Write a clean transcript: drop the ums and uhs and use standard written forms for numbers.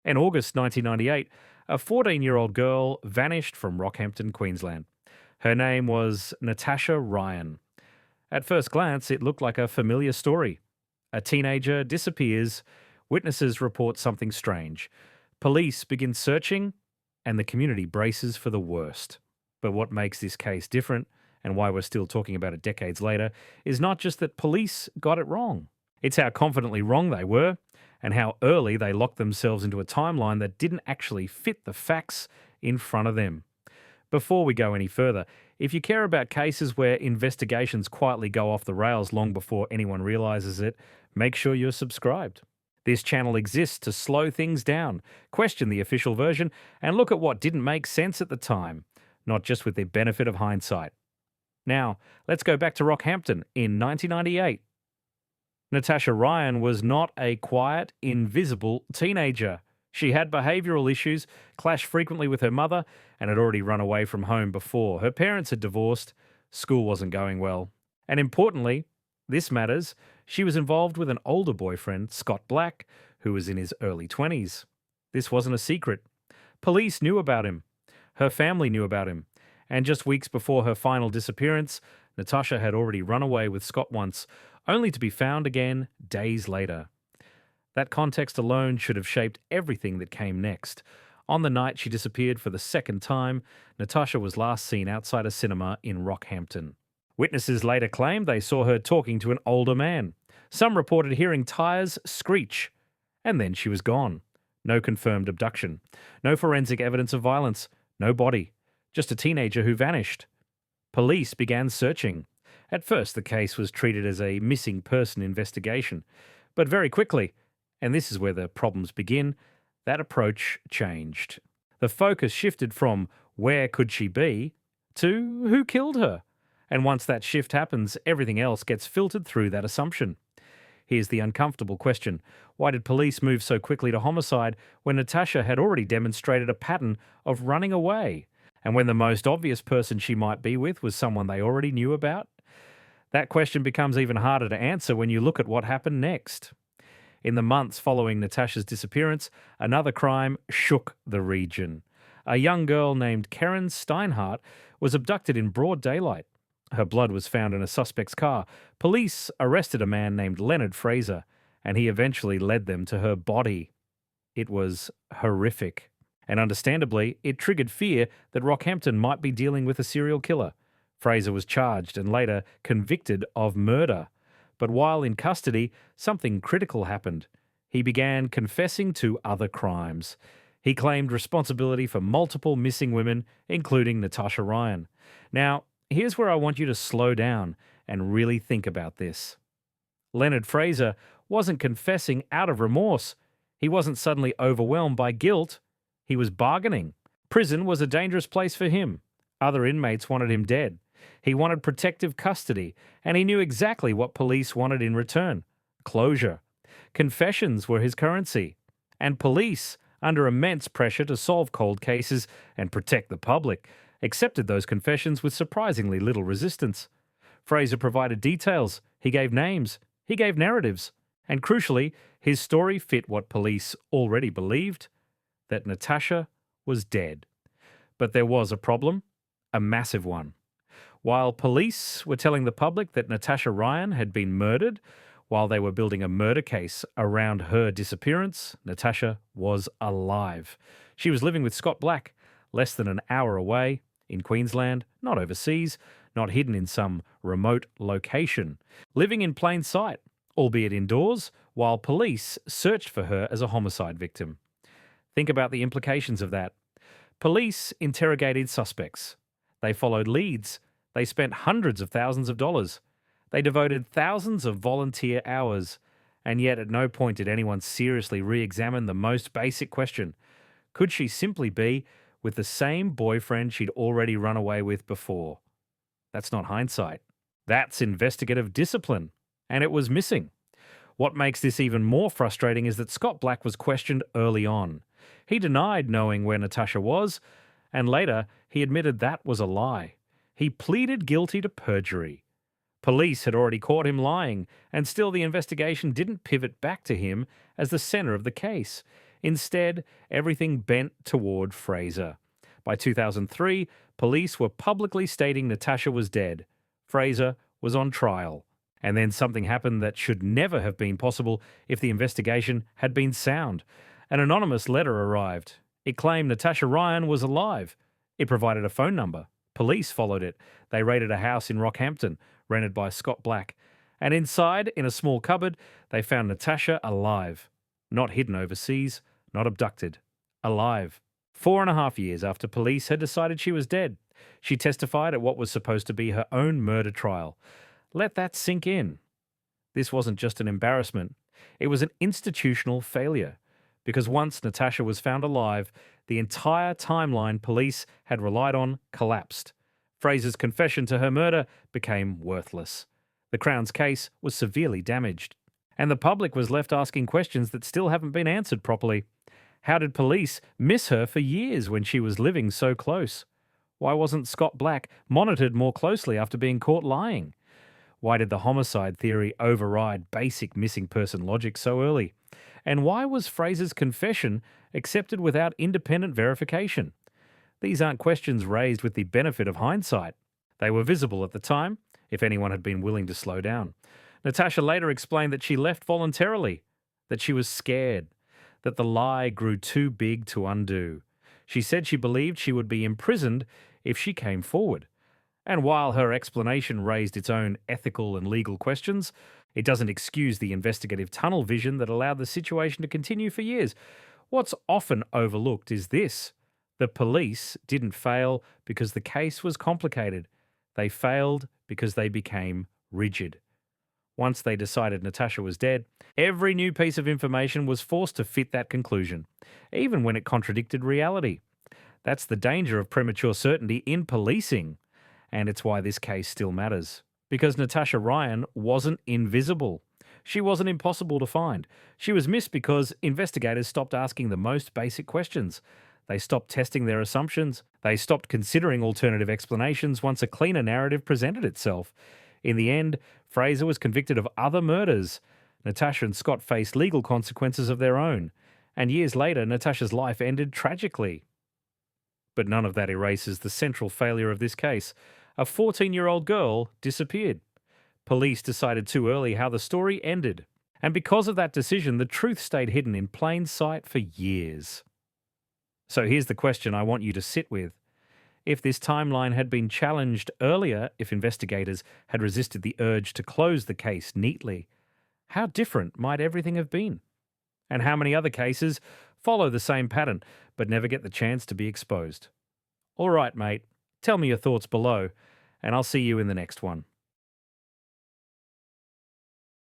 In August 1998, a 14-year-old girl vanished from Rockhampton, Queensland. Her name was Natasha Ryan. At first glance, it looked like a familiar story. A teenager disappears, witnesses report something strange. Police begin searching, and the community braces for the worst. But what makes this case different, and why we're still talking about it decades later, is not just that police got it wrong. It's how confidently wrong they were, and how early they locked themselves into a timeline that didn't actually fit the facts in front of them. Before we go any further, if you care about cases where investigations quietly go off the rails long before anyone realizes it, make sure you're subscribed. This channel exists to slow things down, question the official version, and look at what didn't make sense at the time, not just with the benefit of hindsight. Now, let's go back to Rockhampton in 1998. Natasha Ryan was not a quiet, invisible teenager. She had behavioural issues, clashed frequently with her mother, and had already run away from home before. Her parents had divorced, school wasn't going well. And importantly, this matters, she was involved with an older boyfriend, Scott Black, who was in his early 20s. This wasn't a secret. Police knew about him. Her family knew about him. And just weeks before her final disappearance, Natasha had already run away with Scott once, only to be found again days later. That context alone should have shaped everything that came next. On the night she disappeared for the second time, Natasha was last seen outside a cinema in Rockhampton. Witnesses later claimed they saw her talking to an older man. Some reported hearing tyres screech, and then she was gone. No confirmed abduction. No forensic evidence of violence. No body. Just a teenager who vanished. Police began searching. At first, the case was treated as a missing person investigation. But very quickly, and this is where the problems begin, that approach changed. The focus shifted from where could she be to who killed her. And once that shift happens, everything else gets filtered through that assumption. Here's the uncomfortable question. Why did police move so quickly to homicide when Natasha had already demonstrated a pattern of running away? And when the most obvious person she might be with was someone they already knew about? That question becomes even harder to answer when you look at what happened next. In the months following Natasha's disappearance, another crime shook the region. A young girl named Karen Steinhardt was abducted in broad daylight. Her blood was found in a suspect's car. Police arrested a man named Leonard Fraser, and he eventually led them to her body. It was horrific. And understandably, it triggered fear that Rockhampton might be dealing with a serial killer. Fraser was charged and later convicted of murder. But while in custody, something critical happened. He began confessing to other crimes. He claimed responsibility for multiple missing women, including Natasha Ryan. Now, here's where I want you to slow down and really think about this. Leonard Fraser wasn't confessing out of remorse. He wasn't suddenly overwhelmed by guilt. He was bargaining. Prison was a dangerous place for him. Other inmates wanted him dead. He wanted protective custody, and he knew exactly what police wanted in return: closure. Confessions were his currency. And police, under immense pressure to solve cold cases and protect the public, accepted those confessions with surprisingly little resistance. Fraser provided details, he gave names, he gave narratives, and crucially, his story fit what police already believed: that Natasha was dead. But there was a problem, a massive one. While police were telling the public that Natasha Ryan had been murdered, while they were building a murder case around her disappearance, Natasha was alive. She was living with Scott Black, less than an hour away, in Queensland, not overseas, not hidden in some remote location, living in plain sight, albeit indoors, while police searched for her as a homicide victim. Think about the implications of that. Police interrogated suspects. They followed leads. They spent hundreds of thousands of dollars. They devoted thousands of volunteer hours. And yet at no point did anyone seriously re-examine the most basic question. Could she simply be with the same boyfriend she'd already run away with before? That's not hindsight. That's investigative discipline. And it was missing. What makes this even more frustrating is that Scott Black was questioned early on. He denied knowing where Natasha was, and later he admitted that was a lie. He pleaded guilty to perjury. Police had already caught him lying, and still the investigation didn't pivot back to him as the center of the case. Instead, everything bent toward Fraser. By 2003, police were publicly stating Natasha was dead. Fraser was on trial. And then something happened that should never have been possible if the investigation had been sound. An anonymous letter arrived. It claimed Natasha Ryan was alive. It provided a phone number. Police followed it. They raided a house in Rockhampton, rented by Scott Black. And inside, in a small cupboard, they found Natasha alive. Not hidden overseas, not abducted. Alive. 4.5 years after police had decided she was dead. She testified at what was supposed to be her own murder trial. Let that sink in. This wasn't just an embarrassment. It was an institutional failure. Because once Natasha was found alive, the entire timeline police had relied on collapsed. Fraser's confession to her murder became worthless. The Crown's case was severely damaged. And the public was left asking questions that still haven't been answered properly. How did police miss her for years when she was living so close? Why wasn't Scott Black monitored more closely after being caught lying? Why did the homicide theory override basic missing person logic so early? And why was Fraser's confession accepted without independent verification? These aren't questions raised with the benefit of hindsight. They were visible at the time, if anyone had been willing to slow down. Natasha later explained that she left voluntarily, that she was scared, that the lie grew too big to undo. She said she believed she would be imprisoned if she came forward. And while her explanation raised its own ethical and legal questions, it doesn't excuse the investigative tunnel vision that allowed the situation to continue for years. What's often overlooked is this: the police didn't fail because the case was complicated. They failed because they became rigid. Once they decided Natasha was dead, every new piece of information was forced to fit that conclusion, even when it contradicted reality. That's the danger of premature certainty in policing. And it's why this case still matters. Because Natasha Ryan wasn't invisible. She wasn't impossible to find. She was missed because investigators stopped asking the most basic questions. They stopped testing their assumptions. They stopped considering alternative explanations once a cleaner narrative presented itself. In the end, Fraser was convicted of other murders. Natasha and Scott faced legal consequences of their own. And years later, Natasha's life ended tragically. But none of that erases the central failure of this case. A 14-year-old girl disappeared. Police decided too early how the story ended. And because of that decision, the truth stayed hidden in plain sight for years. So here's the question I want you to sit with. If this timeline had been challenged earlier, if investigators had resisted the urge to close the case neatly, how different might everything have been? And how many other cases follow the same pattern but never get the chance to be exposed? All right, mate. Tell me your thoughts below, and I'll see you in the next one.